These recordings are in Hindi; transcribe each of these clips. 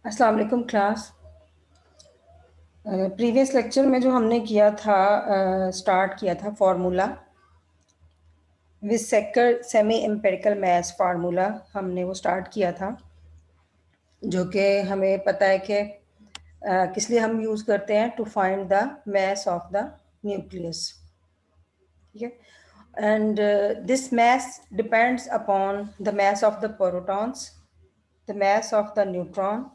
अस्सलाम वालेकुम क्लास। प्रीवियस लेक्चर में जो हमने किया था, स्टार्ट किया था formula Weizsacker semi empirical maths formula, हमने वो स्टार्ट किया था, जो कि हमें पता है कि किस लिए हम यूज़ करते हैं, to find the mass of the nucleus. ठीक है, and this mass depends upon the mass of the protons, the mass of the neutron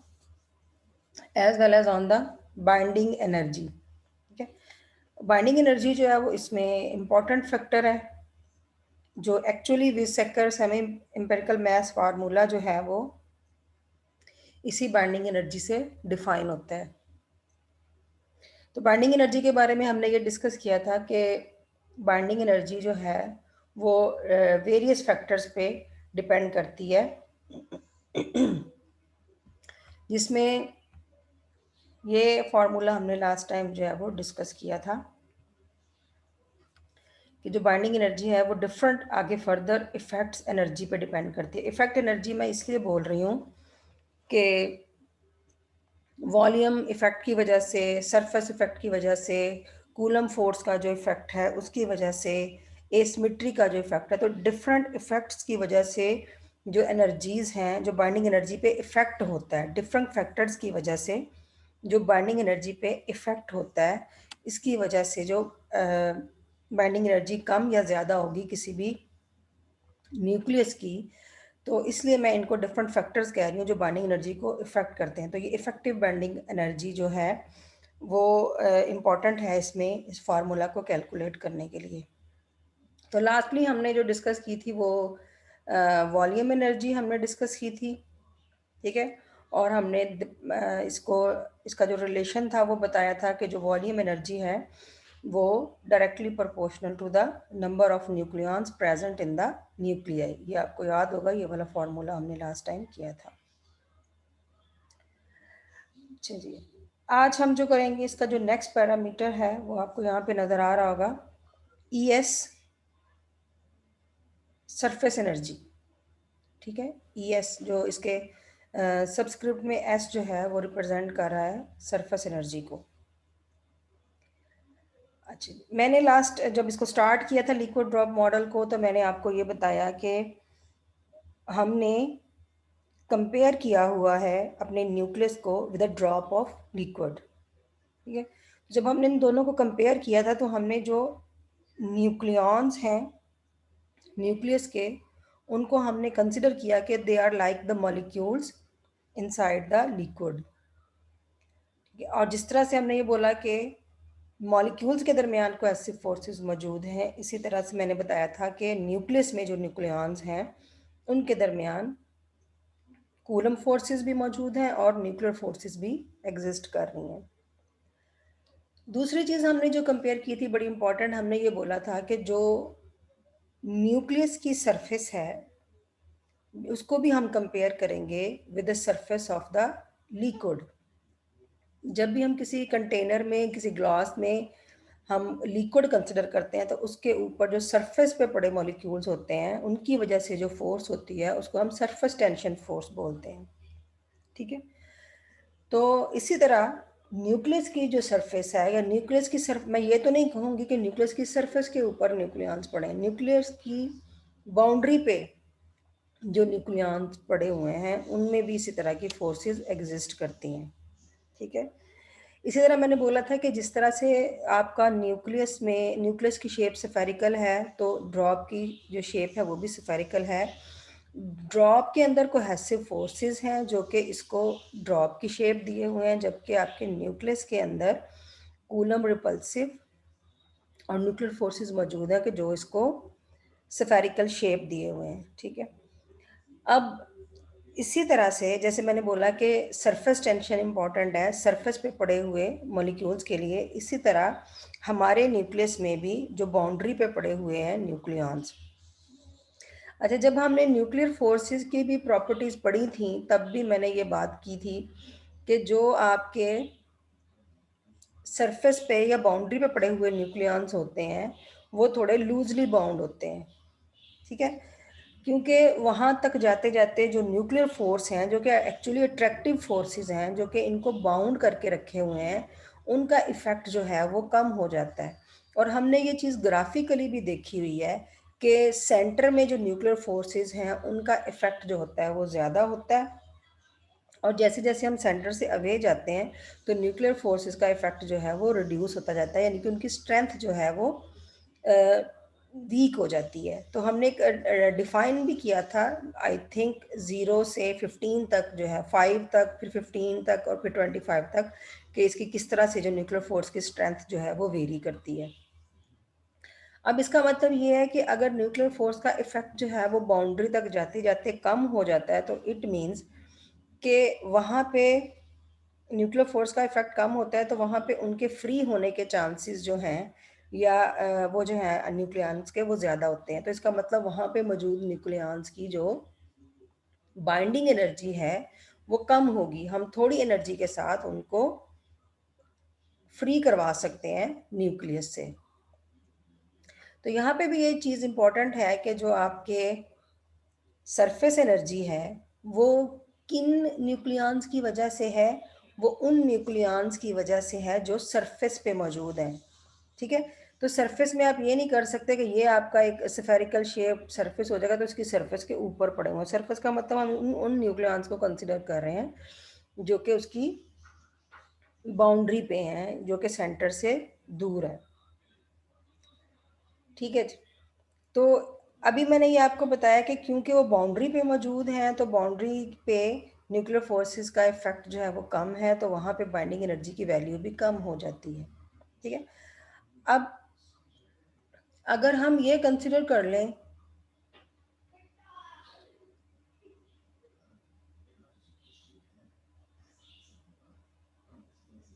as well as on the binding energy. ठीक है, बाइंडिंग एनर्जी जो है वो इसमें इम्पॉर्टेंट फैक्टर है, जो actually Weizsacker semi empirical maths formula जो है वो इसी बाइंडिंग एनर्जी से डिफाइन होता है। तो बाइंडिंग एनर्जी के बारे में हमने ये डिस्कस किया था कि बाइंडिंग एनर्जी जो है वो वेरियस फैक्टर्स पे डिपेंड करती है, जिसमें ये फार्मूला हमने लास्ट टाइम जो है वो डिस्कस किया था कि जो बाइंडिंग एनर्जी है वो डिफरेंट आगे फर्दर इफेक्ट्स एनर्जी पे डिपेंड करती है। इफेक्ट एनर्जी मैं इसलिए बोल रही हूँ कि वॉल्यूम इफेक्ट की वजह से, सरफेस इफेक्ट की वजह से, कूलम फोर्स का जो इफेक्ट है उसकी वजह से, एसिमेट्री का जो इफेक्ट है, तो डिफरेंट इफेक्ट्स की वजह से जो एनर्जीज हैं, जो बाइंडिंग एनर्जी पे इफेक्ट होता है, डिफरेंट फैक्टर्स की वजह से जो बाइंडिंग एनर्जी पे इफेक्ट होता है, इसकी वजह से जो बाइंडिंग एनर्जी कम या ज़्यादा होगी किसी भी न्यूक्लियस की, तो इसलिए मैं इनको डिफरेंट फैक्टर्स कह रही हूँ जो बाइंडिंग एनर्जी को इफ़ेक्ट करते हैं। तो ये इफ़ेक्टिव बाइंडिंग एनर्जी जो है वो इम्पॉर्टेंट है इसमें, इस फार्मूला को कैलकुलेट करने के लिए। तो लास्टली हमने जो डिस्कस की थी वो वॉल्यूम एनर्जी हमने डिस्कस की थी। ठीक है, और हमने इसका जो रिलेशन था वो बताया था कि जो वॉल्यूम एनर्जी है वो directly proportional to the number of nucleons present in the nuclei. ये आपको याद होगा, ये वाला फॉर्मूला हमने लास्ट टाइम किया था। चलिए, आज हम जो करेंगे, इसका जो नेक्स्ट पैरामीटर है वो आपको यहाँ पे नज़र आ रहा होगा, ई एस सरफेस एनर्जी। ठीक है, ई एस जो इसके सबस्क्रिप्ट में एस जो है वो रिप्रेजेंट कर रहा है सरफेस एनर्जी को। अच्छा, मैंने लास्ट जब इसको स्टार्ट किया था लिक्विड ड्रॉप मॉडल को, तो मैंने आपको ये बताया कि हमने कंपेयर किया हुआ है अपने न्यूक्लियस को with a drop of liquid. ठीक है, जब हमने इन दोनों को कंपेयर किया था तो हमने जो न्यूक्लियॉन्स हैं न्यूक्लियस के, उनको हमने कंसिडर किया कि they are like the molecules inside the liquid. और जिस तरह से हमने ये बोला कि मॉलिक्यूल्स के दरमियान कोएसिव फोर्सेस मौजूद हैं, इसी तरह से मैंने बताया था कि न्यूक्लियस में जो न्यूक्लियॉन्स हैं उनके दरमियान कूलम फोर्सेस भी मौजूद हैं और न्यूक्लियर फोर्सेस भी एग्जिस्ट कर रही हैं। दूसरी चीज़ हमने जो कंपेयर की थी बड़ी इंपॉर्टेंट, हमने ये बोला था कि जो न्यूक्लियस की सरफेस है उसको भी हम कंपेयर करेंगे with the surface of the liquid. जब भी हम किसी कंटेनर में, किसी ग्लास में हम लिक्विड कंसिडर करते हैं तो उसके ऊपर जो सरफेस पे पड़े मॉलिक्यूल्स होते हैं उनकी वजह से जो फोर्स होती है उसको हम सरफेस टेंशन फोर्स बोलते हैं। ठीक है, तो इसी तरह न्यूक्लियस की जो सरफेस है, या न्यूक्लियस की मैं ये तो नहीं कहूँगी कि न्यूक्लियस की सरफेस के ऊपर न्यूक्लियॉन्स पड़े हैं, न्यूक्लियस की बाउंड्री पे जो न्यूक्लियॉन्स पड़े हुए हैं उनमें भी इसी तरह की फोर्सेस एग्जिस्ट करती हैं। ठीक है, इसी तरह मैंने बोला था कि जिस तरह से आपका न्यूक्लियस की शेप स्फेरिकल है, तो ड्रॉप की जो शेप है वो भी स्फेरिकल है। ड्रॉप के अंदर कोहेसिव फोर्सेस हैं जो कि इसको ड्रॉप की शेप दिए हुए हैं, जबकि आपके न्यूक्लियस के अंदर कूलम रिपल्सिव और न्यूक्लियर फोर्सेस मौजूद है कि जो इसको स्फेरिकल शेप दिए हुए हैं। ठीक है, अब इसी तरह से जैसे मैंने बोला कि सरफेस टेंशन इम्पॉर्टेंट है सरफेस पे पड़े हुए मॉलिक्यूल्स के लिए, इसी तरह हमारे न्यूक्लियस में भी जो बाउंड्री पे पड़े हुए हैं न्यूक्लियॉन्स। अच्छा, जब हमने न्यूक्लियर फोर्सेस की भी प्रॉपर्टीज़ पढ़ी थी तब भी मैंने ये बात की थी कि जो आपके सरफेस पे या बाउंड्री पे पड़े हुए न्यूक्लियॉन्स होते हैं वो थोड़े लूजली बाउंड होते हैं। ठीक है, क्योंकि वहाँ तक जाते जाते जो न्यूक्लियर फोर्स हैं, जो कि एक्चुअली अट्रैक्टिव फोर्सेस हैं, जो कि इनको बाउंड करके रखे हुए हैं, उनका इफ़ेक्ट जो है वो कम हो जाता है। और हमने ये चीज़ ग्राफिकली भी देखी हुई है कि सेंटर में जो न्यूक्लियर फोर्सेस हैं उनका इफ़ेक्ट जो होता है वो ज़्यादा होता है, और जैसे जैसे हम सेंटर से अवे जाते हैं तो न्यूक्लियर फोर्सेस का इफ़ेक्ट जो है वो रिड्यूस होता जाता है, यानी कि उनकी स्ट्रेंथ जो है वो वीक हो जाती है। तो हमने एक डिफाइन भी किया था, आई थिंक 0 से 15 तक जो है, 5 तक, फिर 15 तक और फिर 25 तक, कि इसकी किस तरह से जो न्यूक्लियर फोर्स की स्ट्रेंथ जो है वो वेरी करती है। अब इसका मतलब ये है कि अगर न्यूक्लियर फोर्स का इफेक्ट जो है वो बाउंड्री तक जाते जाते कम हो जाता है, तो इट मीन्स कि वहाँ पे न्यूक्लियर फोर्स का इफेक्ट कम होता है, तो वहाँ पे उनके फ्री होने के चांसेस जो हैं, या वो जो है न्यूक्लियॉन्स के, वो ज़्यादा होते हैं। तो इसका मतलब वहाँ पे मौजूद न्यूक्लियॉन्स की जो बाइंडिंग एनर्जी है वो कम होगी। हम थोड़ी एनर्जी के साथ उनको फ्री करवा सकते हैं न्यूक्लियस से। तो यहाँ पे भी ये चीज़ इम्पॉर्टेंट है कि जो आपके सरफेस एनर्जी है वो किन न्यूक्लियॉन्स की वजह से है, वो उन न्यूक्लियॉन्स की वजह से है जो सरफेस पे मौजूद हैं। ठीक है, तो सरफेस में आप ये नहीं कर सकते कि ये आपका एक स्फेरिकल शेप सरफेस हो जाएगा तो उसकी सरफेस के ऊपर पड़े हुए हैं। सरफेस का मतलब हम उन न्यूक्लियॉन्स को कंसिडर कर रहे हैं जो कि उसकी बाउंड्री पे हैं, जो कि सेंटर से दूर है। ठीक है जी। तो अभी मैंने ये आपको बताया कि क्योंकि वो बाउंड्री पे मौजूद हैं, तो बाउंड्री पे न्यूक्लियर फोर्सेस का इफेक्ट जो है वो कम है, तो वहाँ पे बाइंडिंग एनर्जी की वैल्यू भी कम हो जाती है। ठीक है, अब अगर हम ये कंसिडर कर लें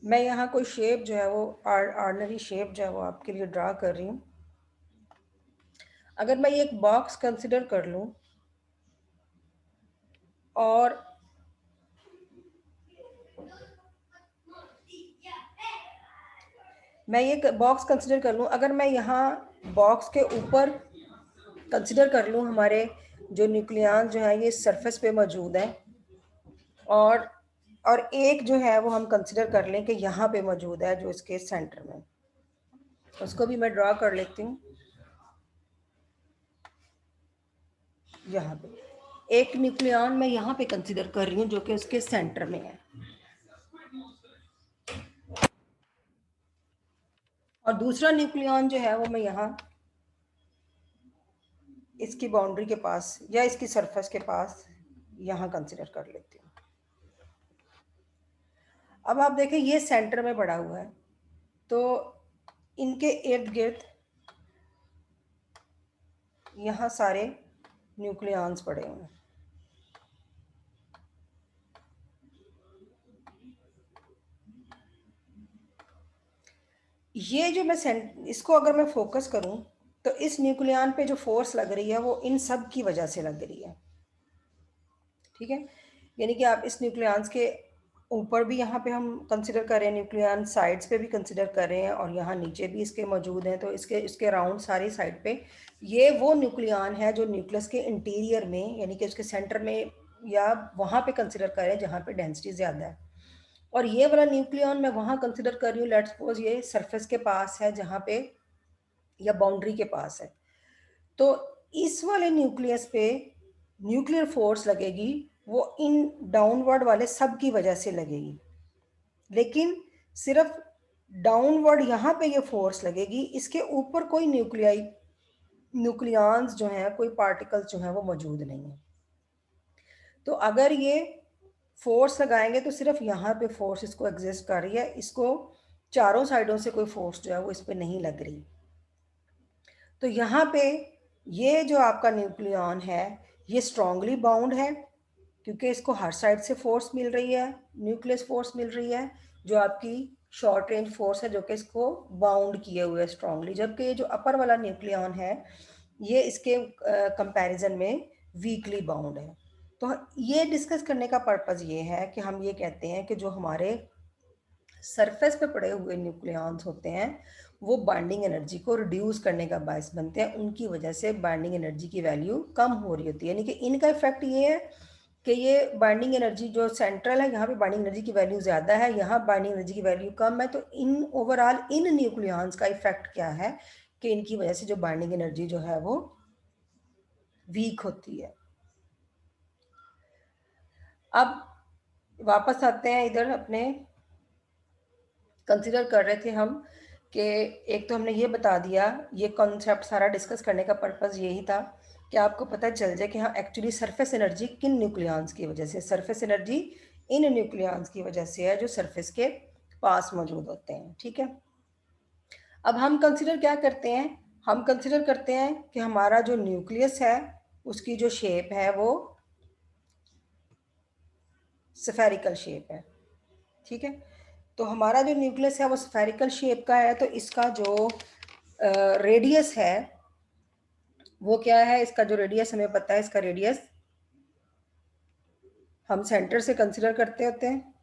मैं यहाँ कोई शेप जो है वो ऑर्डिनरी शेप जो है वो आपके लिए ड्रा कर रही हूँ। अगर मैं ये एक बॉक्स कंसिडर कर लूँ और मैं ये बॉक्स कंसिडर कर लूँ, अगर मैं यहाँ बॉक्स के ऊपर कंसिडर कर लूँ हमारे जो न्यूक्लियॉन जो है ये सरफेस पे मौजूद है, और एक जो है वो हम कंसिडर कर लें कि यहाँ पे मौजूद है जो इसके सेंटर में, उसको भी मैं ड्रा कर लेती हूँ। यहाँ पे एक न्यूक्लियॉन मैं यहाँ पे कंसिडर कर रही हूँ जो कि उसके सेंटर में है, और दूसरा न्यूक्लियॉन जो है वो मैं यहाँ इसकी बाउंड्री के पास या इसकी सरफेस के पास यहाँ कंसिडर कर लेती हूँ। अब आप देखें ये सेंटर में पड़ा हुआ है, तो इनके इर्द गिर्द यहाँ सारे न्यूक्लियॉन्स पड़े हुए हैं। ये जो मैं इसको अगर मैं फोकस करूं तो इस न्यूक्लियॉन पे जो फोर्स लग रही है वो इन सब की वजह से लग रही है। ठीक है, यानी कि आप इस न्यूक्लियॉन्स के ऊपर भी यहाँ पे हम कंसिडर कर रहे हैं, न्यूक्लियॉन साइड्स पे भी कंसिडर कर रहे हैं, और यहाँ नीचे भी इसके मौजूद हैं। तो इसके राउंड सारी साइड पे ये वो न्यूक्लियॉन है जो न्यूक्लियस के इंटीरियर में, यानी कि उसके सेंटर में या वहाँ पे कंसिडर कर रहे हैं जहाँ पे डेंसिटी ज़्यादा है। और ये वाला न्यूक्लियॉन मैं वहाँ कंसिडर कर रही हूँ, लेट्स सपोज ये सरफेस के पास है जहाँ पे, या बाउंड्री के पास है। तो इस वाले न्यूक्लियस पे न्यूक्लियर फोर्स लगेगी वो इन डाउनवर्ड वाले सब की वजह से लगेगी, लेकिन सिर्फ डाउनवर्ड यहाँ पे ये फोर्स लगेगी, इसके ऊपर कोई न्यूक्लियॉन्स जो हैं, कोई पार्टिकल्स जो हैं वो मौजूद नहीं है। तो अगर ये फोर्स लगाएंगे तो सिर्फ यहाँ पे फोर्स इसको एग्जिस्ट कर रही है, इसको चारों साइडों से कोई फोर्स जो है वो इस पर नहीं लग रही। तो यहाँ पे ये जो आपका न्यूक्लियॉन है ये स्ट्रांगली बाउंड है, क्योंकि इसको हर साइड से फोर्स मिल रही है, न्यूक्लियस फोर्स मिल रही है, जो आपकी शॉर्ट रेंज फोर्स है, जो कि इसको बाउंड किए हुए है स्ट्रांगली। जबकि ये जो अपर वाला न्यूक्लियॉन है ये इसके कंपैरिजन में वीकली बाउंड है। तो ये डिस्कस करने का पर्पज़ ये है कि हम ये कहते हैं कि जो हमारे सरफेस पे पड़े हुए न्यूक्लियॉन्स होते हैं वो बाइंडिंग एनर्जी को रिड्यूस करने का बायस बनते हैं, उनकी वजह से बाइंडिंग एनर्जी की वैल्यू कम हो रही होती है। यानी कि इनका इफेक्ट ये है कि ये बाइंडिंग एनर्जी जो सेंट्रल है यहाँ पे बाइंडिंग एनर्जी की वैल्यू ज़्यादा है, यहाँ बाइंडिंग एनर्जी की वैल्यू कम है। तो इन ओवरऑल इन न्यूक्लियॉन्स का इफेक्ट क्या है कि इनकी वजह से जो बाइंडिंग एनर्जी जो है वो वीक होती है। अब वापस आते हैं इधर अपने, कंसिडर कर रहे थे हम कि एक तो हमने ये बता दिया, ये कॉन्सेप्ट सारा डिस्कस करने का पर्पस यही था कि आपको पता चल जाए कि हाँ एक्चुअली सरफेस एनर्जी किन न्यूक्लियॉन्स की वजह से, सरफेस एनर्जी इन न्यूक्लियॉन्स की वजह से है जो सरफेस के पास मौजूद होते हैं। ठीक है, अब हम कंसिडर क्या करते हैं, हम कंसिडर करते हैं कि हमारा जो न्यूक्लियस है उसकी जो शेप है वो स्फेरिकल शेप है। ठीक है, तो हमारा जो न्यूक्लियस है वो स्फेरिकल शेप का है, तो इसका जो रेडियस है वो क्या है, इसका जो रेडियस हमें पता है, इसका रेडियस हम सेंटर से कंसिडर करते होते हैं,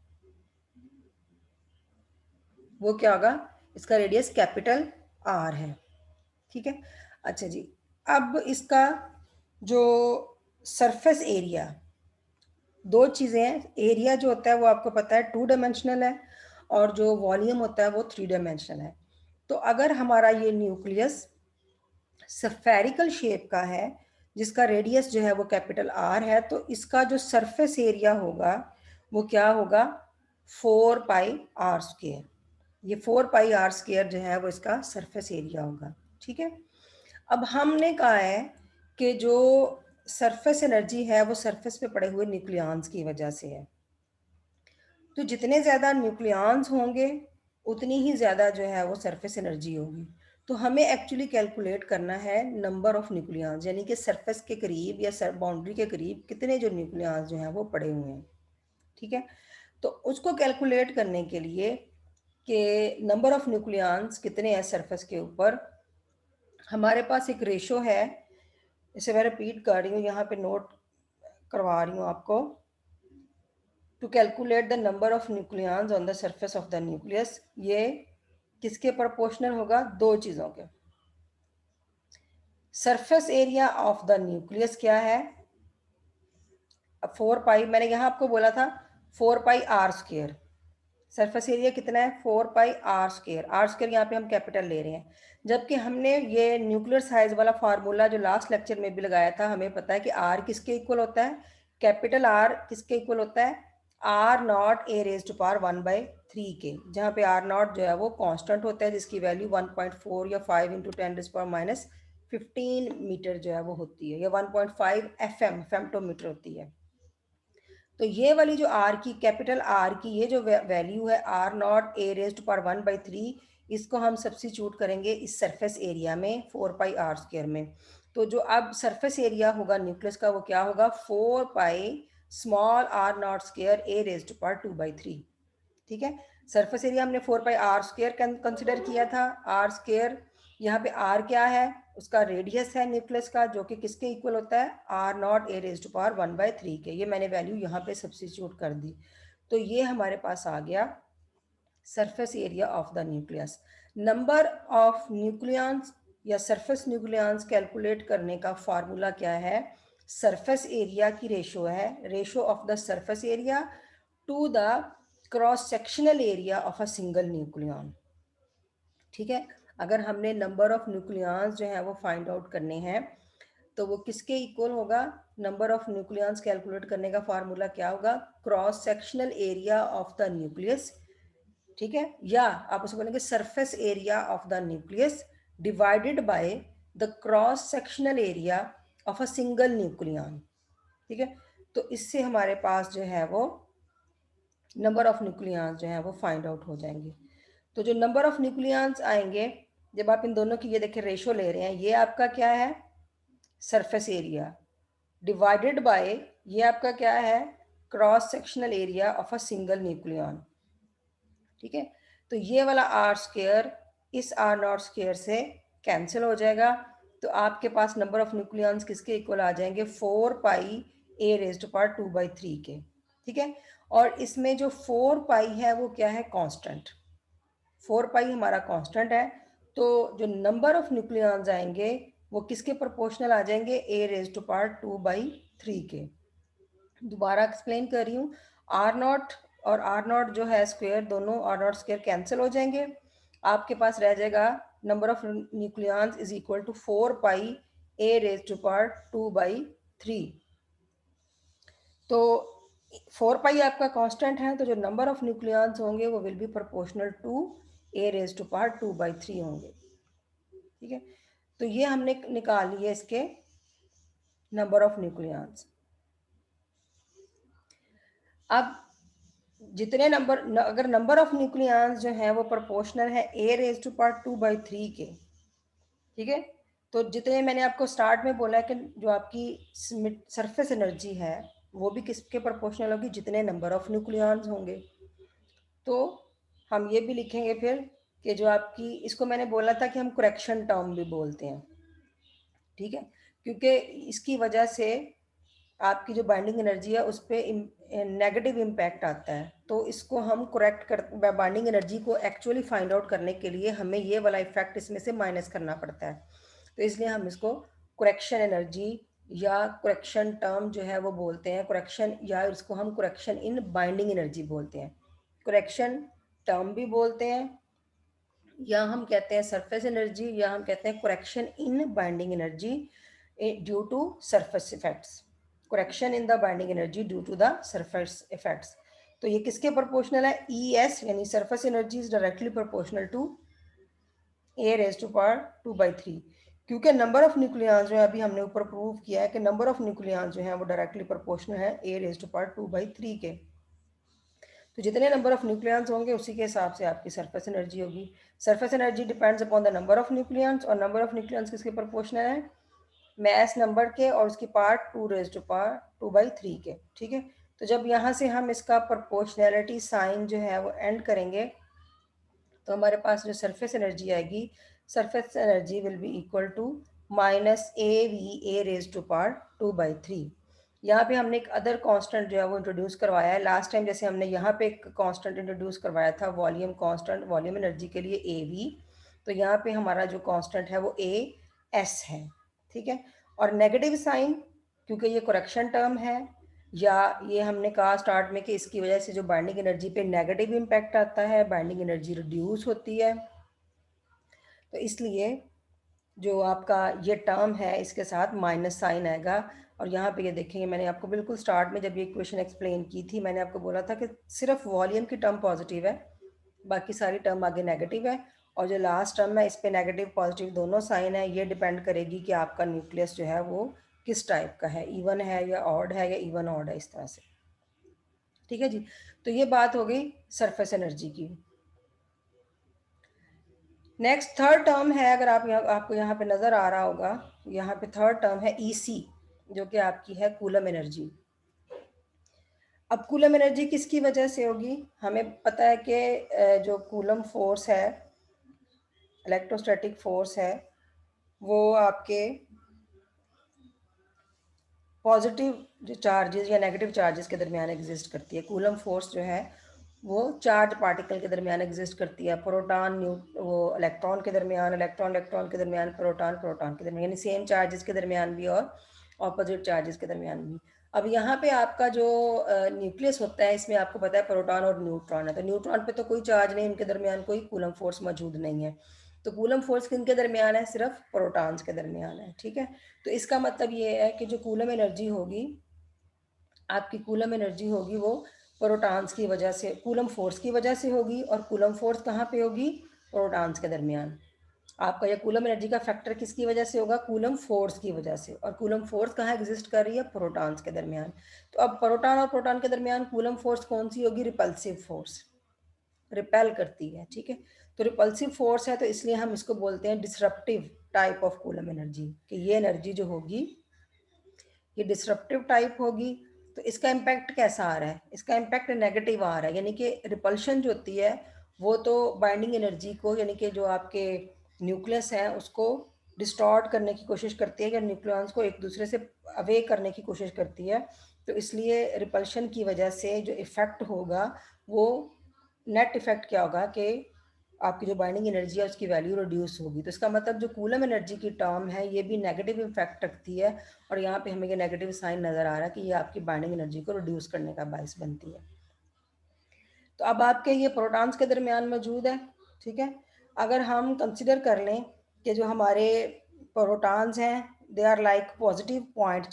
वो क्या होगा, इसका रेडियस कैपिटल आर है। ठीक है, अच्छा जी, अब इसका जो सरफेस एरिया, दो चीज़ें हैं, एरिया जो होता है वो आपको पता है 2 डायमेंशनल है और जो वॉल्यूम होता है वो 3 डायमेंशनल है। तो अगर हमारा ये न्यूक्लियस स्फेरिकल शेप का है जिसका रेडियस जो है वो कैपिटल आर है, तो इसका जो सरफेस एरिया होगा वो क्या होगा, 4πr²। ये 4πr² जो है वो इसका सरफेस एरिया होगा। ठीक है, अब हमने कहा है कि जो सरफेस एनर्जी है वो सरफेस पे पड़े हुए न्यूक्लियॉन्स की वजह से है। तो जितने ज़्यादा न्यूक्लियॉन्स होंगे उतनी ही ज़्यादा जो है वो सरफेस एनर्जी होगी। तो हमें एक्चुअली कैलकुलेट करना है नंबर ऑफ न्यूक्लियॉन्स, यानी कि सरफेस के करीब या सर बाउंड्री के करीब कितने जो न्यूक्लियॉन्स जो हैं वो पड़े हुए हैं। ठीक है, तो उसको कैलकुलेट करने के लिए कि नंबर ऑफ न्यूक्लियॉन्स कितने हैं सरफेस के ऊपर, हमारे पास एक रेशो है, इसे मैं रिपीट कर रही हूँ, यहाँ पे नोट करवा रही हूँ आपको। To calculate the number of nucleons on the surface of the nucleus, ये किसके प्रोपोर्शनल होगा, दो चीज़ों के। Surface area of the nucleus क्या है, 4π, मैंने यहाँ आपको बोला था 4πr²। सरफेस एरिया कितना है, 4πr²। r² यहाँ पे हम कैपिटल ले रहे हैं, जबकि हमने ये न्यूक्लियर साइज वाला फार्मूला जो लास्ट लेक्चर में भी लगाया था, हमें पता है कि r किसके इक्वल होता है, कैपिटल R किसके इक्वल होता है, r0 a⁻1/3 के, जहाँ पे r0 जो है वो कांस्टेंट होता है जिसकी वैल्यू 1.4 या 5 × 10⁻15 मीटर जो है वो होती है, या 1.5 फेम्टोमीटर होती है। तो ये वाली जो आर की, कैपिटल आर की ये जो वैल्यू है r0 a⁻1/3, इसको हम सब्स्टिट्यूट करेंगे इस सरफेस एरिया में 4πr² में। तो जो अब सरफेस एरिया होगा न्यूक्लियस का वो क्या होगा, 4πr0² a⁻2/3। ठीक है, सरफेस एरिया हमने 4πr² कंसिडर किया था, r², यहाँ पे r क्या है, उसका रेडियस है न्यूक्लियस का, जो कि किसके इक्वल होता है, r0 a⁻1/3 के। ये मैंने वैल्यू यहाँ पे सब्स्टिट्यूट कर दी, तो ये हमारे पास आ गया surface area of the nucleus. Number of nucleons या सरफेस न्यूक्लियॉन्स कैलकुलेट करने का फार्मूला क्या है, सरफेस एरिया की रेशो है, ratio of the surface area to the cross sectional area of a single nucleon. ठीक है, अगर हमने नंबर ऑफ न्यूक्लियॉन्स जो है वो फाइंड आउट करने हैं तो वो किसके इक्वल होगा, नंबर ऑफ न्यूक्लियॉन्स कैलकुलेट करने का फार्मूला क्या होगा, cross sectional area of the nucleus. ठीक है, या आप उसे बोलेंगे surface area of the nucleus divided by the cross sectional area of a single nucleon. ठीक है, तो इससे हमारे पास जो है वो नंबर ऑफ न्यूक्लियॉन्स जो है वो फाइंड आउट हो जाएंगे। तो जो नंबर ऑफ न्यूक्लियॉन्स आएंगे, जब आप इन दोनों की ये देखिए रेशो ले रहे हैं, ये आपका क्या है, सरफेस एरिया डिवाइडेड बाय ये आपका क्या है, cross sectional area of a single nucleon. ठीक है, तो ये वाला r² इस r0² से कैंसिल हो जाएगा, तो आपके पास नंबर ऑफ न्यूक्लियॉन्स किसके इक्वल आ जाएंगे, 4π a⁻2/3 के। ठीक है। और इसमें जो 4 पाई है वो क्या है, कांस्टेंट। 4 पाई हमारा कांस्टेंट है, तो जो नंबर ऑफ न्यूक्लियॉन्स आएंगे वो किसके प्रोपोर्शनल आ जाएंगे, ए रेज टू पावर 2/3 के। दोबारा एक्सप्लेन कर रही हूँ, आर नॉट और आर नॉट जो है स्क्वायर, दोनों आर नॉट स्क्वायर कैंसिल हो जाएंगे, आपके पास रह जाएगा number of nucleons is equal to 4 pi A raise to power 2/3। तो 4 पाई आपका कांस्टेंट है, तो जो नंबर ऑफ न्यूक्लियॉन्स होंगे वो will be proportional to A raise to power 2/3 होंगे। ठीक है, तो ये हमने निकाल लिए इसके नंबर ऑफ न्यूक्लियॉन्स। अब जितने नंबर, अगर नंबर ऑफ न्यूक्लियॉन्स जो है वो प्रोपोर्शनल है ए रेज टू पावर 2/3 के, ठीक है, तो जितने मैंने आपको स्टार्ट में बोला है कि जो आपकी सरफेस एनर्जी है वो भी किसके प्रोपोर्शनल होगी, जितने नंबर ऑफ न्यूक्लियॉन्स होंगे। तो हम ये भी लिखेंगे फिर कि जो आपकी, इसको मैंने बोला था कि हम करेक्शन टर्म भी बोलते हैं, ठीक है, क्योंकि इसकी वजह से आपकी जो बाइंडिंग एनर्जी है उस पर नेगेटिव इम्पैक्ट आता है। तो इसको हम करेक्ट कर, बाइंडिंग एनर्जी को एक्चुअली फाइंड आउट करने के लिए हमें ये वाला इफेक्ट इसमें से माइनस करना पड़ता है। तो इसलिए हम इसको करेक्शन एनर्जी या करेक्शन टर्म जो है वो बोलते हैं, करेक्शन, या इसको हम करेक्शन इन बाइंडिंग एनर्जी बोलते हैं, करेक्शन टर्म भी बोलते हैं, या हम कहते हैं सरफेस एनर्जी, या हम कहते हैं correction in binding energy due to surface effects, correction in the binding energy due to the surface effects. तो ये किसके प्रोपोर्शनल है, ई एस यानी surface energy is directly proportional to A raise to power 2/3, क्योंकि नंबर ऑफ न्यूक्लियॉन्स जो है, अभी हमने ऊपर प्रूव किया है कि नंबर ऑफ न्यूक्लियॉन्स जो है वो डायरेक्टली प्रोपोर्शनल है ए रेज टू पावर 2/3 के। तो जितने नंबर ऑफ न्यूक्लियॉन्स होंगे उसी के हिसाब से आपकी सरफेस एनर्जी होगी। Surface energy depends upon the number of nucleons, और नंबर ऑफ न्यूक्लियॉन्स किसके प्रोपोर्शनल है, मैस नंबर के और उसकी पार्ट 2 रेज टू पावर 2/3 के। ठीक है, तो जब यहाँ से हम इसका प्रोपोर्शनैलिटी साइन जो है वो एंड करेंगे, तो हमारे पास जो सरफेस एनर्जी आएगी, surface energy will be equal to minus A V A raise to power 2/3। यहाँ पे हमने एक अदर कांस्टेंट जो है वो इंट्रोड्यूस करवाया है। लास्ट टाइम जैसे हमने यहाँ पे एक कांस्टेंट इंट्रोड्यूस करवाया था, वॉल्यूम कांस्टेंट, वॉल्यूम एनर्जी के लिए ए वी, तो यहाँ पे हमारा जो कांस्टेंट है वो ए एस है। ठीक है, और नेगेटिव साइन, क्योंकि ये करेक्शन टर्म है, या ये हमने कहा स्टार्ट में कि इसकी वजह से जो बाइंडिंग एनर्जी पे नेगेटिव इम्पैक्ट आता है, बाइंडिंग एनर्जी रिड्यूस होती है, तो इसलिए जो आपका ये टर्म है इसके साथ माइनस साइन आएगा। और यहाँ पे ये देखेंगे, मैंने आपको बिल्कुल स्टार्ट में जब ये इक्वेशन एक्सप्लेन की थी, मैंने आपको बोला था कि सिर्फ वॉल्यूम की टर्म पॉजिटिव है, बाकी सारी टर्म आगे नेगेटिव है, और जो लास्ट टर्म है इस पर नेगेटिव पॉजिटिव दोनों साइन है। ये डिपेंड करेगी कि आपका न्यूक्लियस जो है वो किस टाइप का है, इवन है या ऑड है, या इवन ऑड है, इस तरह से। ठीक है जी, तो ये बात हो गई सरफेस एनर्जी की। नेक्स्ट थर्ड टर्म है, अगर आप आपको यहाँ पे नज़र आ रहा होगा, यहाँ पे थर्ड टर्म है ईसी, जो कि आपकी है कूलम एनर्जी। अब कूलम एनर्जी किसकी वजह से होगी, हमें पता है कि जो कूलम फोर्स है, इलेक्ट्रोस्टैटिक फोर्स है, वो आपके पॉजिटिव जो चार्जेस या नेगेटिव चार्जेस के दरमियान एग्जिस्ट करती है। कूलम फोर्स जो है वो चार्ज पार्टिकल के दरमियान एग्जिस्ट करती है, प्रोटॉन वो इलेक्ट्रॉन के दरमियान, इलेक्ट्रॉन इलेक्ट्रॉन के दरमियान, प्रोटॉन प्रोटॉन के दरमियान, यानी सेम चार्जेस के दरमियान भी और ऑपोजिट चार्जेस के दरमियान भी। अब यहाँ पे आपका जो न्यूक्लियस होता है, इसमें आपको पता है प्रोटॉन और न्यूट्रॉन है, तो न्यूट्रॉन पे तो कोई चार्ज नहीं, उनके दरमियान कोई कूलम फोर्स मौजूद नहीं है। तो कूलम फोर्स किनके दरमियान है, सिर्फ प्रोटॉन्स के दरमियान है। ठीक है, तो इसका मतलब ये है कि जो कूलम एनर्जी होगी, आपकी कूलम एनर्जी होगी वो प्रोटॉन्स की वजह से, कूलम फोर्स की वजह से होगी। और कूलम फोर्स कहाँ पे होगी, प्रोटॉन्स के दरमियान। आपका यह कूलम एनर्जी का फैक्टर किसकी वजह से होगा, कूलम फोर्स की वजह से। और कूलम फोर्स कहाँ एग्जिस्ट कर रही है, प्रोटॉन्स के दरमियान। तो अब प्रोटॉन और प्रोटॉन के दरमियान कूलम फोर्स कौन सी होगी, रिपल्सिव फोर्स, रिपेल करती है। ठीक है, तो रिपल्सिव फोर्स है, तो इसलिए हम इसको बोलते हैं disruptive type of coulomb energy, कि ये एनर्जी जो होगी ये डिसरप्टिव टाइप होगी। तो इसका इम्पैक्ट कैसा आ रहा है, इसका इम्पैक्ट नेगेटिव आ रहा है, यानी कि रिपल्शन जो होती है वो तो बाइंडिंग एनर्जी को, यानी कि जो आपके न्यूक्लियस है उसको डिस्टॉर्ट करने की कोशिश करती है, या न्यूक्लियॉन्स को एक दूसरे से अवे करने की कोशिश करती है, तो इसलिए रिपल्शन की वजह से जो इफ़ेक्ट होगा वो नेट इफ़ेक्ट क्या होगा कि आपकी जो बाइंडिंग एनर्जी है उसकी वैल्यू रिड्यूस होगी। तो इसका मतलब जो कूलम एनर्जी की टर्म है ये भी नेगेटिव इफेक्ट रखती है, और यहाँ पे हमें ये नेगेटिव साइन नज़र आ रहा है कि ये आपकी बाइंडिंग एनर्जी को रिड्यूस करने का बायस बनती है। तो अब आपके ये प्रोटॉन्स के दरमियान मौजूद है, ठीक है। अगर हम कंसिडर कर लें कि जो हमारे प्रोटॉन्स हैं they are like positive point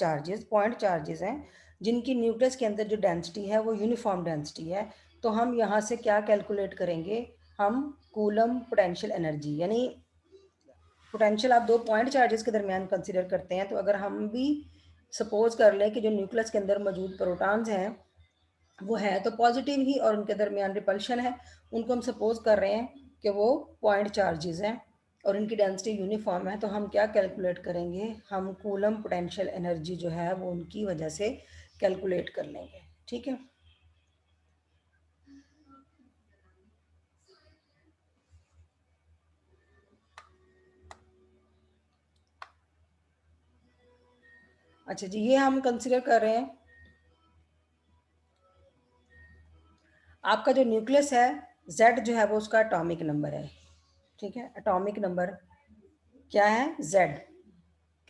charges हैं, जिनकी न्यूक्लियस के अंदर जो डेंसिटी है वो यूनिफॉर्म डेंसिटी है। तो हम यहाँ से क्या कैलकुलेट करेंगे, हम कूलम पोटेंशियल एनर्जी, यानी पोटेंशियल आप दो पॉइंट चार्जेस के दरमियान कंसिडर करते हैं। तो अगर हम भी सपोज कर लें कि जो न्यूक्लियस के अंदर मौजूद प्रोटॉन्स हैं वो है तो पॉजिटिव ही और उनके दरमियान रिपल्शन है, उनको हम सपोज कर रहे हैं कि वो पॉइंट चार्जेस हैं और इनकी डेंसिटी यूनिफॉर्म है, तो हम क्या कैलकुलेट करेंगे, हम कूलम पोटेंशियल एनर्जी जो है वो उनकी वजह से कैलकुलेट कर लेंगे, ठीक है। अच्छा जी, ये हम कंसिडर कर रहे हैं आपका जो न्यूक्लियस है Z जो है वो उसका एटॉमिक नंबर है, ठीक है। एटॉमिक नंबर क्या है, Z,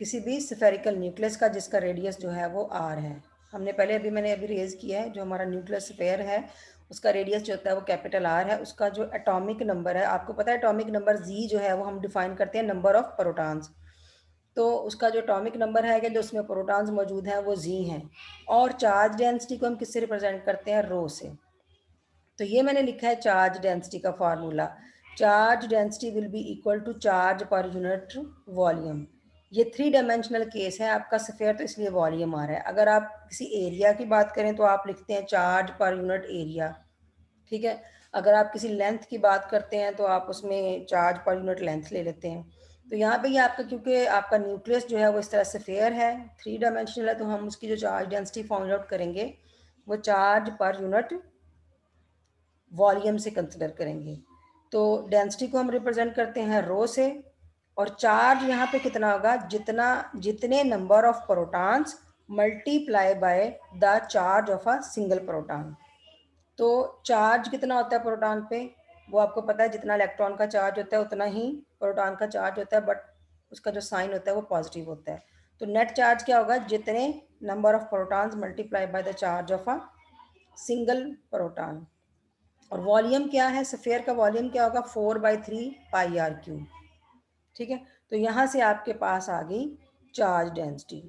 किसी भी स्फेरिकल न्यूक्लियस का जिसका रेडियस जो है वो R है। हमने पहले मैंने अभी रेज किया है, जो हमारा न्यूक्लियस स्फेयर है उसका रेडियस जो होता है वो कैपिटल R है, उसका जो एटॉमिक नंबर है, आपको पता है एटॉमिक नंबर Z जो है वो हम डिफाइन करते हैं नंबर ऑफ प्रोटॉन्स। तो उसका जो एटॉमिक नंबर है कि जो उसमें प्रोटॉन्स मौजूद हैं वो Z हैं, और चार्ज डेंसिटी को हम किससे रिप्रेजेंट करते हैं, रो से। तो ये मैंने लिखा है चार्ज डेंसिटी का formula, charge density will be equal to charge per unit volume. ये 3 डायमेंशनल केस है आपका स्फेयर, तो इसलिए वॉल्यूम आ रहा है। अगर आप किसी एरिया की बात करें तो आप लिखते हैं चार्ज पर यूनिट एरिया, ठीक है। अगर आप किसी लेंथ की बात करते हैं तो आप उसमें चार्ज पर यूनिट लेंथ ले लेते हैं। तो यहाँ पे ये आपका, क्योंकि आपका न्यूक्लियस जो है वो इस तरह से फेयर है, 3 डायमेंशनल है, तो हम उसकी जो चार्ज डेंसिटी फाइंड आउट करेंगे वो चार्ज पर यूनिट वॉल्यूम से कंसिडर करेंगे। तो डेंसिटी को हम रिप्रेजेंट करते हैं रो से, और चार्ज यहाँ पे कितना होगा, जितने number of protons multiply by the charge of a single proton. तो चार्ज कितना होता है प्रोटॉन पे, वो आपको पता है, जितना इलेक्ट्रॉन का चार्ज होता है उतना ही प्रोटॉन का चार्ज होता है, बट उसका जो साइन होता है वो पॉजिटिव होता है। तो नेट चार्ज क्या होगा, जितने number of protons multiply by the charge of a single proton. और वॉल्यूम क्या है, स्फीयर का वॉल्यूम क्या होगा, 4/3 πr³, ठीक है। तो यहाँ से आपके पास आ गई चार्ज डेंसिटी,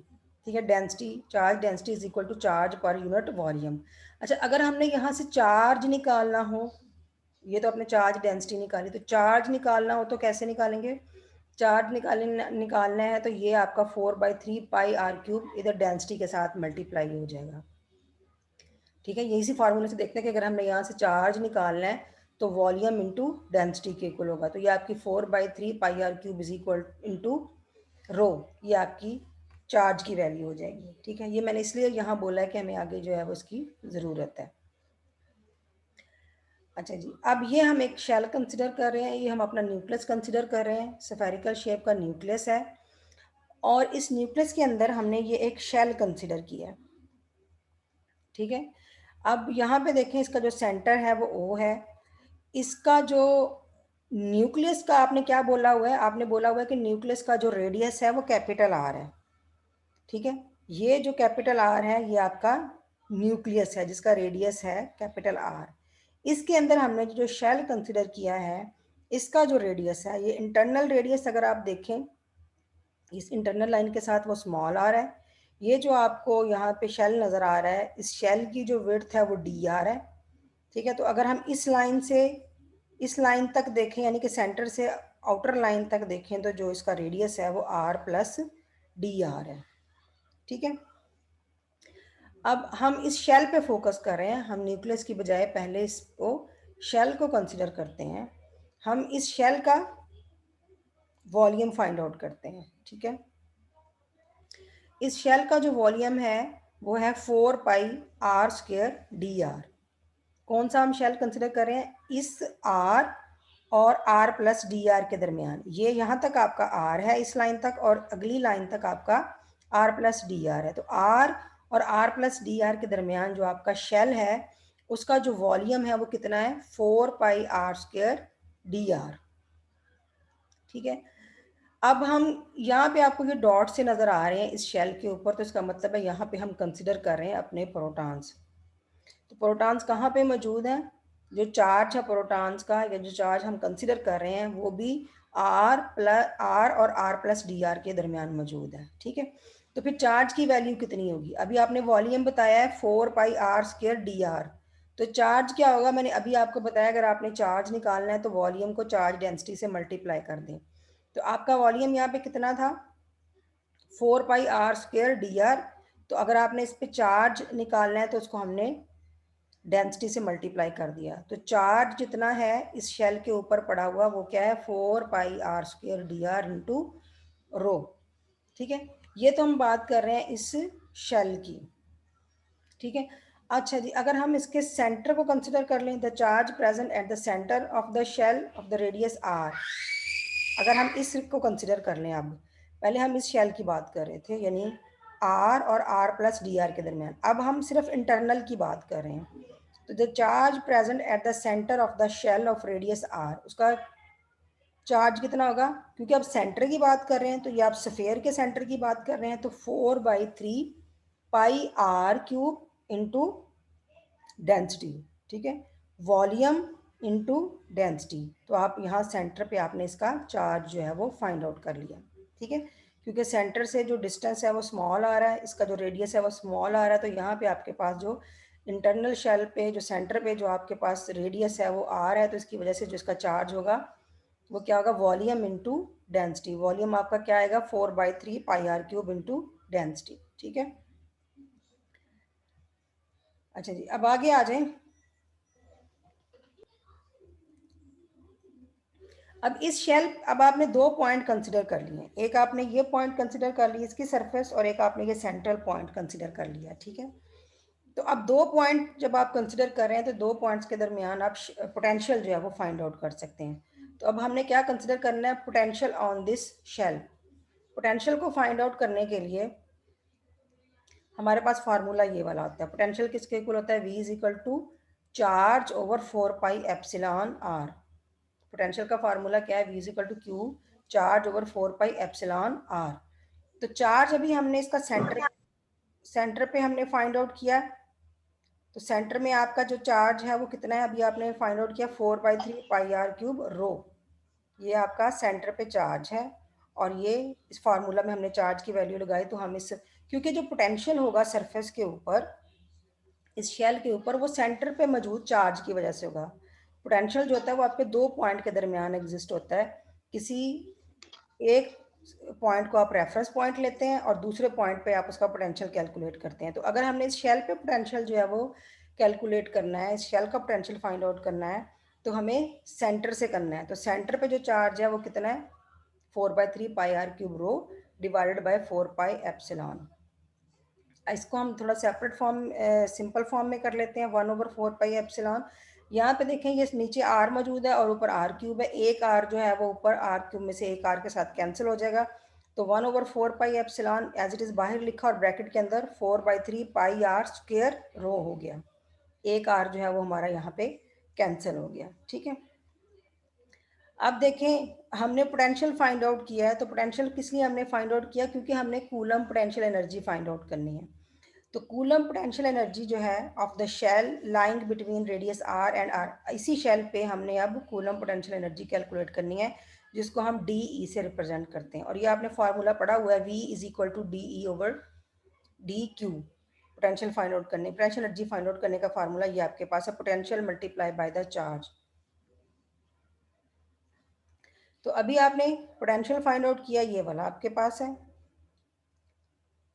ठीक है। Density, charge density is equal to charge per unit volume. अच्छा, अगर हमने यहाँ से चार्ज निकालना हो, ये तो अपने चार्ज डेंसिटी निकाली, तो चार्ज निकालना हो तो कैसे निकालेंगे, चार्ज निकालना है तो ये आपका 4/3 πr³ इधर डेंसिटी के साथ मल्टीप्लाई हो जाएगा, ठीक है। ये इसी फार्मूले से देखते हैं कि अगर हमने यहाँ से चार्ज निकालना है तो वॉल्यूम इंटू डेंसिटी के इक्वल होगा। तो ये आपकी 4/3 πr³ is equal into rho, ये आपकी चार्ज की वैल्यू हो जाएगी, ठीक है। ये मैंने इसलिए यहाँ बोला है कि हमें आगे जो है वो इसकी ज़रूरत है। अच्छा जी, अब ये हम एक शेल कंसिडर कर रहे हैं, ये हम अपना न्यूक्लियस कंसिडर कर रहे हैं, स्फेरिकल शेप का न्यूक्लियस है, और इस न्यूक्लियस के अंदर हमने ये एक शेल कंसिडर किया है, ठीक है। अब यहाँ पे देखें, इसका जो सेंटर है वो O है, इसका जो न्यूक्लियस का आपने क्या बोला हुआ है, आपने बोला हुआ है कि न्यूक्लियस का जो रेडियस है वो कैपिटल R है, ठीक है। ये जो कैपिटल R है ये आपका न्यूक्लियस है जिसका रेडियस है कैपिटल R। इसके अंदर हमने जो शेल कंसिडर किया है इसका जो रेडियस है, ये इंटरनल रेडियस अगर आप देखें, इस इंटरनल लाइन के साथ वो स्मॉल r है। ये जो आपको यहाँ पे शेल नज़र आ रहा है, इस शेल की जो विड्थ है वो dr है, ठीक है। तो अगर हम इस लाइन से इस लाइन तक देखें, यानी कि सेंटर से आउटर लाइन तक देखें, तो जो इसका रेडियस है वो r+dr है, ठीक है। अब हम इस शेल पे फोकस कर रहे हैं, हम न्यूक्लियस की बजाय पहले इसको शेल को कंसिडर करते हैं। हम इस शेल का वॉल्यूम फाइंड आउट करते हैं, ठीक है। इस शेल का जो वॉल्यूम है वो है 4πr²dr। कौन सा हम शेल कंसिडर कर रहे हैं, इस r और r+dr के दरमियान। ये यहाँ तक आपका r है इस लाइन तक, और अगली लाइन तक आपका r+dr है। तो r और आर प्लस डी आर के दरमियान जो आपका शेल है उसका जो वॉल्यूम है वो कितना है 4πr² dr। ठीक है, अब हम यहाँ पे आपको ये डॉट से नज़र आ रहे हैं इस शेल के ऊपर, तो इसका मतलब है यहाँ पे हम कंसिडर कर रहे हैं अपने प्रोटॉन्स। तो प्रोटॉन्स कहाँ पे मौजूद हैं? जो चार्ज है प्रोटॉन्स का या जो चार्ज हम कंसिडर कर रहे हैं वो भी आर और आर प्लस डी आर के दरमियान मौजूद है। ठीक है, तो फिर चार्ज की वैल्यू कितनी होगी? अभी आपने वॉल्यूम बताया है 4πr² dr, तो चार्ज क्या होगा? मैंने अभी आपको बताया अगर आपने चार्ज निकालना है तो वॉल्यूम को चार्ज डेंसिटी से मल्टीप्लाई कर दें। तो आपका वॉल्यूम यहाँ पे कितना था? 4πr² dr। तो अगर आपने इस पे चार्ज निकालना है तो उसको हमने डेंसिटी से मल्टीप्लाई कर दिया, तो चार्ज जितना है इस शेल के ऊपर पड़ा हुआ वो क्या है? 4πr² dr into rho. ठीक है, ये तो हम बात कर रहे हैं इस शेल की। ठीक है, अच्छा जी, अगर हम इसके सेंटर को कंसिडर कर लें, the charge present at the centre of the shell of the radius R, अगर हम इस को कंसिडर कर लें, अब पहले हम इस शेल की बात कर रहे थे यानी आर और आर प्लस डी आर के दरमियान, अब हम सिर्फ इंटरनल की बात कर रहे हैं। तो the charge present at the centre of the shell of radius R, उसका चार्ज कितना होगा? क्योंकि आप सेंटर की बात कर रहे हैं तो ये आप स्फेयर के सेंटर की बात कर रहे हैं, तो 4/3πr³ इंटू डेंसिटी। ठीक है, वॉल्यूम इंटू डेंसिटी, तो आप यहाँ सेंटर पे आपने इसका चार्ज जो है वो फाइंड आउट कर लिया। ठीक है, क्योंकि सेंटर से जो डिस्टेंस है वो स्मॉल आ रहा है, इसका जो रेडियस है वो स्मॉल आ रहा है, तो यहाँ पे आपके पास जो इंटरनल शेल पे जो सेंटर पे जो आपके पास रेडियस है वो आ रहा है, तो इसकी वजह से जो इसका चार्ज होगा वो क्या होगा? Volume into density. वॉल्यूम आपका क्या आएगा? 4/3πr³ into density. ठीक है, अच्छा जी, अब आगे आ जाएं। अब इस शेल, अब आपने दो पॉइंट कंसिडर कर लिए, एक आपने ये पॉइंट कंसिडर कर लिया इसकी सरफेस, और एक आपने ये सेंट्रल पॉइंट कंसिडर कर लिया। ठीक है, तो अब दो पॉइंट जब आप कंसिडर कर रहे हैं तो दो पॉइंट्स के दरमियान आप पोटेंशियल जो है वो फाइंड आउट कर सकते हैं। तो अब हमने क्या कंसिडर करना है? Potential on this shell. Potential को फाइंड आउट करने के लिए हमारे पास फार्मूला ये वाला होता है। पोटेंशियल किसके इक्वल होता है? V is equal to charge over 4πε r। Potential का फार्मूला क्या है? V is equal to Q charge over 4πε r। तो चार्ज अभी हमने इसका सेंटर पे हमने फाइंड आउट किया, तो सेंटर में आपका जो चार्ज है वो कितना है? अभी आपने फाइंड आउट किया 4/3πr³ रो, ये आपका सेंटर पे चार्ज है। और ये इस फार्मूला में हमने चार्ज की वैल्यू लगाई, तो हम इस, क्योंकि जो पोटेंशियल होगा सरफेस के ऊपर इस शेल के ऊपर वो सेंटर पे मौजूद चार्ज की वजह से होगा। पोटेंशियल जो होता है वो आपके दो पॉइंट के दरमियान एग्जिस्ट होता है। किसी एक पॉइंट को आप रेफरेंस पॉइंट लेते हैं और दूसरे पॉइंट पे आप उसका पोटेंशियल कैलकुलेट करते हैं। तो अगर हमने इस शेल पे पोटेंशियल जो है वो कैलकुलेट करना है, इस शेल का पोटेंशियल फाइंड आउट करना है, तो हमें सेंटर से करना है। तो सेंटर पे जो चार्ज है वो कितना है? 4/3πr³ row divided by 4πε। इसको हम थोड़ा सेपरेट फॉर्म, सिंपल फॉर्म में कर लेते हैं। 1/4πε। यहाँ पे देखें ये नीचे आर मौजूद है और ऊपर r³ है, एक आर जो है वो ऊपर r³ में से एक आर के साथ कैंसिल हो जाएगा, तो 1/4πε एज इट इज़ बाहर लिखा और ब्रैकेट के अंदर 4/3πr² रो हो गया। एक आर जो है वो हमारा यहाँ पे कैंसिल हो गया। ठीक है, अब देखें हमने पोटेंशियल फाइंड आउट किया है, तो पोटेंशियल किस लिए हमने फाइंड आउट किया? क्योंकि हमने Coulomb potential energy find out करनी है। तो कूलम पोटेंशियल एनर्जी जो है of the shell lying between radius R and R, इसी शेल पे हमने अब कूलम पोटेंशियल एनर्जी कैलकुलेट करनी है, जिसको हम डी ई से रिप्रेजेंट करते हैं। और ये आपने फार्मूला पढ़ा हुआ है, V is equal to D E over D Q. Potential find out करने, पोटेंशियल एनर्जी फाइंड आउट करने का फार्मूला ये आपके पास है, potential multiply by the charge. तो अभी आपने पोटेंशियल फाइंड आउट किया, ये वाला आपके पास है।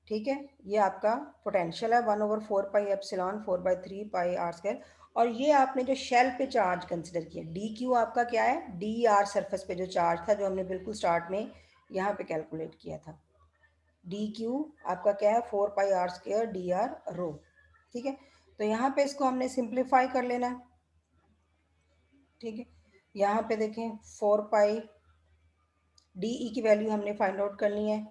ठीक है, ये आपका पोटेंशियल है 1/4πε 4/3πr²। और ये आपने जो शेल पे चार्ज कंसिडर किया डी क्यू आपका क्या है? डी आर सरफेस पे जो चार्ज था जो हमने बिल्कुल स्टार्ट में यहाँ पे कैलकुलेट किया था, डी क्यू आपका क्या है? 4πr² डी आर रो। ठीक है, तो यहाँ पे इसको हमने सिंप्लीफाई कर लेना है। ठीक है, यहाँ पे देखें 4π डी ई की वैल्यू हमने फाइंड आउट करनी है,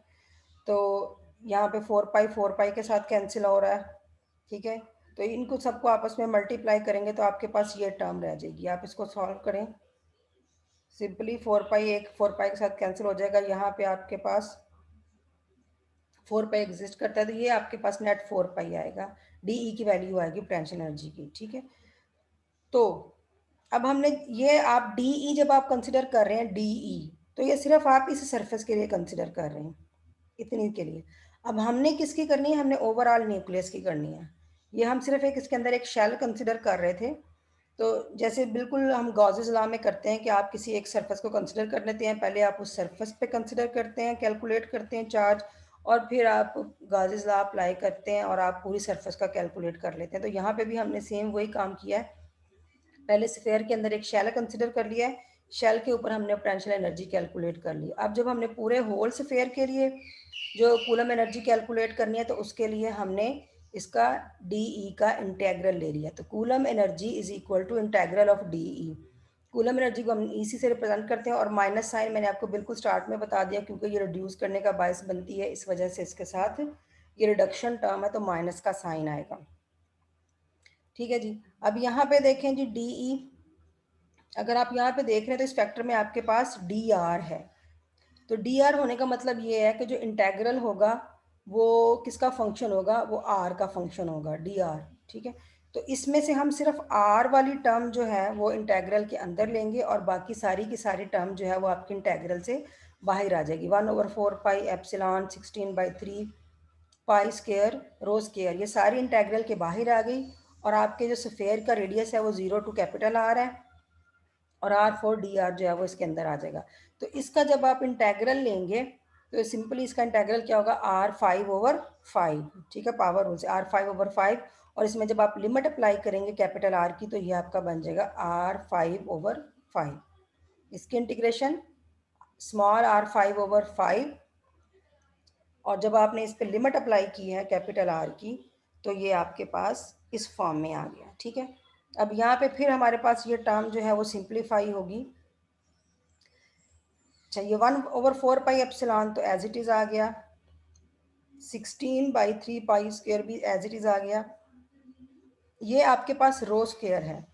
तो यहाँ पे 4 पाई के साथ कैंसिल हो रहा है, ठीक है। तो इनको सबको आपस में मल्टीप्लाई करेंगे तो आपके पास ये टर्म रह जाएगी। आप इसको सॉल्व करें सिंपली, 4 पाई के साथ कैंसिल हो जाएगा। यहाँ पे आपके पास 4 पाई एग्जिस्ट करता है तो ये आपके पास नेट 4 पाई आएगा, डी ई की वैल्यू आएगी पोटेंशियल एनर्जी की, ठीक है। तो अब हमने ये, आप डी ई जब आप कंसिडर कर रहे हैं डी ई, तो ये सिर्फ आप इस सरफेस के लिए कंसिडर कर रहे हैं, इतनी के लिए। अब हमने किसकी करनी है, हमने ओवरऑल न्यूक्लियस की करनी है। ये हम सिर्फ एक इसके अंदर एक शेल कंसिडर कर रहे थे। तो जैसे बिल्कुल हम गॉसेस लॉ में करते हैं कि आप किसी एक सरफेस को कंसिडर कर लेते हैं, पहले आप उस सरफेस पे कंसिडर करते हैं, कैलकुलेट करते हैं चार्ज, और फिर आप गॉसेस लॉ अप्लाई करते हैं और आप पूरी सरफेस का कैलकुलेट कर लेते हैं। तो यहाँ पे भी हमने सेम वही काम किया है। पहले स्फेयर के अंदर एक शेल कंसिडर कर लिया है, शेल के ऊपर हमने पोटेंशियल एनर्जी कैलकुलेट कर ली। अब जब हमने पूरे होल स्फेयर के लिए जो कूलम एनर्जी कैलकुलेट करनी है तो उसके लिए हमने इसका डी ई का इंटेग्रल ले लिया। तो Coulomb energy is equal to integral of D E. Coulomb energy को हम इसी से रिप्रेजेंट करते हैं, और माइनस साइन मैंने आपको बिल्कुल स्टार्ट में बता दिया क्योंकि ये रिड्यूस करने का बायस बनती है, इस वजह से इसके साथ ये रिडक्शन टर्म है तो माइनस का साइन आएगा, ठीक है जी। अब यहाँ पे देखें जी डी ई, अगर आप यहाँ पे देख रहे हैं तो इस फैक्टर में आपके पास डी आर है। तो डी आर होने का मतलब ये है कि जो इंटेग्रल होगा वो किसका फंक्शन होगा, वो आर का फंक्शन होगा, डी आर, ठीक है। तो इसमें से हम सिर्फ आर वाली टर्म जो है वो इंटेग्रल के अंदर लेंगे और बाकी सारी की सारी टर्म जो है वो आपकी इंटेग्रल से बाहर आ जाएगी। 1/4 पाई एप्सिलॉन 16/3 पाई स्केयर रो स्केयर, ये सारी इंटेग्रल के बाहर आ गई। और आपके जो स्फेयर का रेडियस है वो 0 टू कैपिटल आर है, और आर फोर डी आर जो है वो इसके अंदर आ जाएगा। तो इसका जब आप इंटेग्रल लेंगे तो सिंपली इसका इंटेग्रल क्या होगा, R5/5, ठीक है, पावर रूल से R5/5। और इसमें जब आप लिमिट अप्लाई करेंगे कैपिटल आर की तो ये आपका बन जाएगा R5/5। इसकी इंटीग्रेशन स्मॉल R5/5, और जब आपने इस पर लिमिट अप्लाई की है कैपिटल आर की तो ये आपके पास इस फॉर्म में आ गया, ठीक है। अब यहाँ पे फिर हमारे पास ये टर्म जो है वो सिंप्लीफाई होगी। अच्छा, ये 1/4 पाई एप्सिलॉन तो एज इट इज़ आ गया, 16/3 पाई स्क्वायर भी एज इट इज़ आ गया। ये आपके पास रो स्क्वायर है।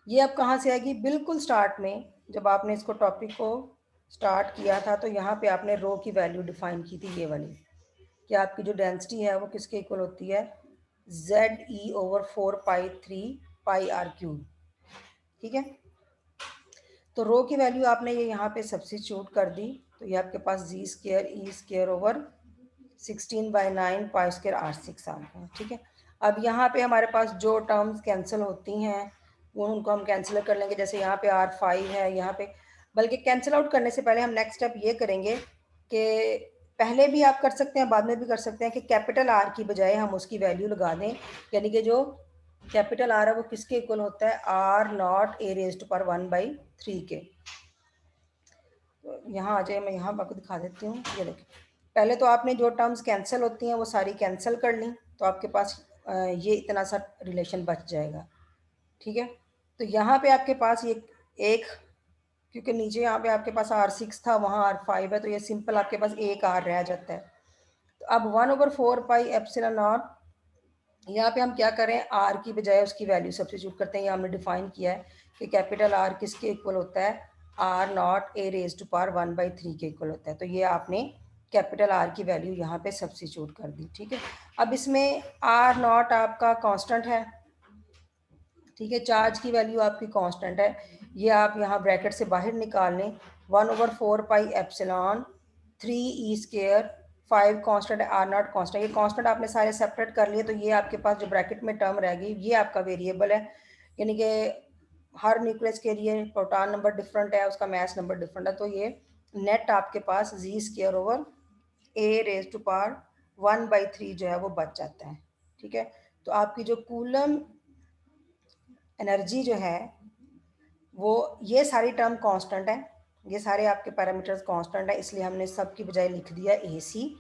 ये अब कहाँ से आएगी, बिल्कुल स्टार्ट में जब आपने इसको टॉपिक को स्टार्ट किया था तो यहाँ पे आपने रो की वैल्यू डिफाइन की थी, ये वाली, कि आपकी जो डेंसिटी है वो किसके इक्वल होती है, ZE/4 पाई 3 पाई R क्यूब, ठीक है। तो रो की वैल्यू आपने ये यहाँ पे सब्स्टिट्यूट कर दी तो ये आपके पास Z²E²/16/9 पाई² R6 आ गया, ठीक है। अब यहाँ पे हमारे पास जो टर्म्स कैंसिल होती हैं वो उनको हम कैंसिल कर लेंगे। जैसे यहाँ पे R5 है, यहाँ पे, बल्कि कैंसिल आउट करने से पहले हम नेक्स्ट स्टेप ये करेंगे कि पहले भी आप कर सकते हैं बाद में भी कर सकते हैं कि कैपिटल आर की बजाय हम उसकी वैल्यू लगा दें, यानी कि जो कैपिटल आर है वो किसके इक्वल होता है, R0 A⁻⁴ के। तो यहाँ आ जाए, मैं यहाँ आपको दिखा देती हूँ, ये देखिए। पहले तो आपने जो टर्म्स कैंसिल होती हैं वो सारी कैंसिल कर ली तो आपके पास ये इतना सा रिलेशन बच जाएगा, ठीक है। तो यहाँ पे आपके पास ये एक, क्योंकि नीचे यहाँ पे आपके पास R6 था, वहाँ R5 है, तो ये सिंपल आपके पास एक R रह जाता है। तो अब 1/4 पाई एप्सिलॉन नॉट, यहाँ पे हम क्या करें, आर की बजाय उसकी वैल्यू सब्स्टिट्यूट करते हैं। ये हमने डिफाइन किया है कि कैपिटल आर किसके इक्वल होता है, R0 A⁻⁴ के इक्वल होता है। तो ये आपने कैपिटल आर की वैल्यू यहाँ पे सब्स्टिट्यूट कर दी, ठीक है। अब इसमें R0 आपका कांस्टेंट है, ठीक है, चार्ज की वैल्यू आपकी कांस्टेंट है, ये आप यहाँ ब्रैकेट से बाहर निकाल लें। 1/4 पाई एप्सिलॉन 3 E² 5 कांस्टेंट है, R0 कांस्टेंट, ये कांस्टेंट आपने सारे सेपरेट कर लिए तो ये आपके पास जो ब्रैकेट में टर्म रह गई ये आपका वेरिएबल है। यानी कि हर न्यूक्लियस के लिए प्रोटॉन नंबर डिफरेंट है, उसका मास नंबर डिफरेंट है, तो ये नेट आपके पास Z²/A⁻⁴ जो है वो बच जाता है, ठीक है। तो आपकी जो कूलम एनर्जी जो है वो, ये सारी टर्म कांस्टेंट है, ये सारे आपके पैरामीटर्स कांस्टेंट है, इसलिए हमने सब की बजाय लिख दिया ए सी।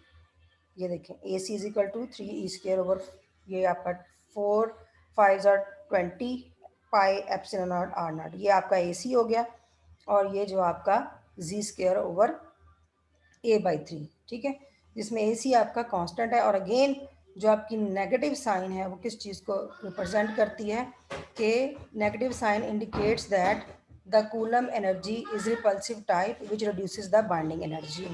ये देखें, ए सी इज इक्वल टू 3E², ये आपका 4×5=20 पाई एप्सिलॉन नॉट R0, ये आपका ए सी हो गया। और ये जो आपका Z²/A/3, ठीक है। जिसमें AC आपका कांस्टेंट है। और अगेन जो आपकी नेगेटिव साइन है वो किस चीज़ को रिप्रेजेंट करती है कि negative sign indicates that the Coulomb energy is repulsive type which reduces the binding energy.